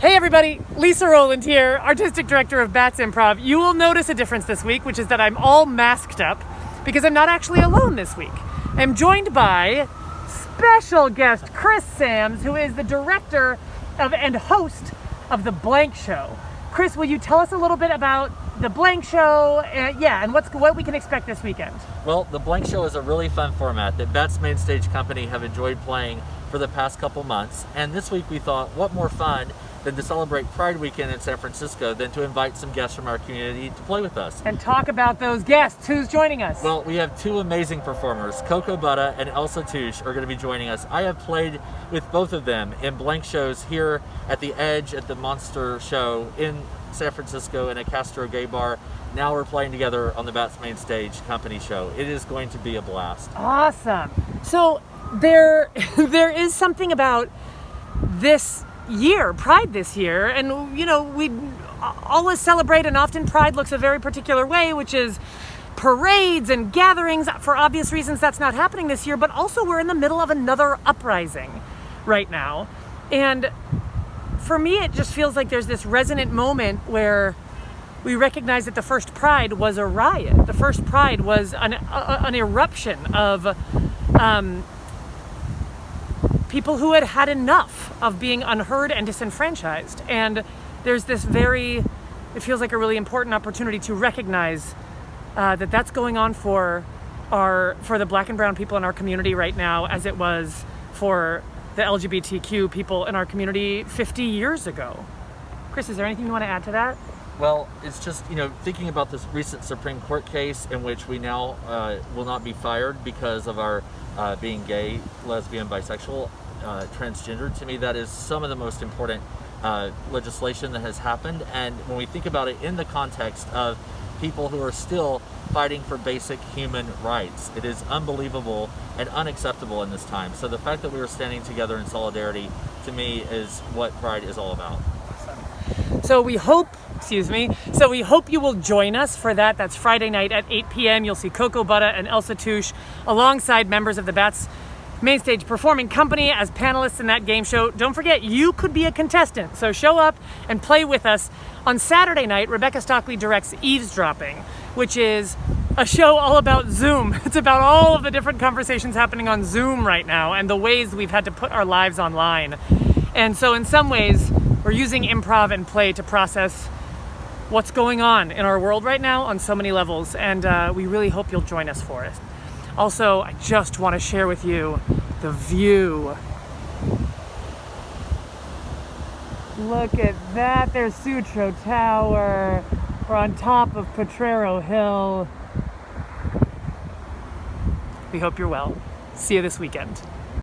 Hey everybody, Lisa Rowland here, Artistic Director of Bats Improv. You will notice a difference this week, which is that I'm all masked up because I'm not actually alone this week. I'm joined by special guest Chris Sams, who is the director of and host of The Blank Show. Chris, will you tell us a little bit about The Blank Show and what we can expect this weekend? Well, The Blank Show is a really fun format that Bats Main Stage Company have enjoyed playing for the past couple months. And this week we thought, what more fun than to celebrate Pride Weekend in San Francisco than to invite some guests from our community to play with us. And talk about those guests. Who's joining us? Well, we have two amazing performers. Coco Butta and Elsa Touche are going to be joining us. I have played with both of them in blank shows here at the Edge at the Monster Show in San Francisco in a Castro gay bar. Now we're playing together on the Bats Main Stage Company show. It is going to be a blast. Awesome. So there is something about this year, Pride this year, and you know, we always celebrate, and often Pride looks a very particular way, which is parades and gatherings. For obvious reasons, that's not happening this year, but also we're in the middle of another uprising right now. And for me, it just feels like there's this resonant moment where we recognize that the first Pride was a riot. The first Pride was an eruption of people who had had enough of being unheard and disenfranchised. And there's this it feels like a really important opportunity to recognize that that's going on for the Black and brown people in our community right now, as it was for the LGBTQ people in our community 50 years ago. Chris, is there anything you want to add to that? Well, it's just, thinking about this recent Supreme Court case in which we now will not be fired because of our being gay, lesbian, bisexual, transgender. To me, that is some of the most important legislation that has happened. And when we think about it in the context of people who are still fighting for basic human rights, it is unbelievable and unacceptable in this time. So the fact that we are standing together in solidarity, to me, is what Pride is all about. So we hope you will join us for that. That's Friday night at 8 p.m. You'll see Coco Butta and Elsa Touche alongside members of the Bats Main Stage Performing Company as panelists in that game show. Don't forget, you could be a contestant, so show up and play with us. On Saturday night, Rebecca Stockley directs Eavesdropping, which is a show all about Zoom. It's about all of the different conversations happening on Zoom right now and the ways we've had to put our lives online. And so in some ways, we're using improv and play to process what's going on in our world right now on so many levels, and we really hope you'll join us for it. Also, I just want to share with you the view. Look at that, there's Sutro Tower. We're on top of Potrero Hill. We hope you're well. See you this weekend.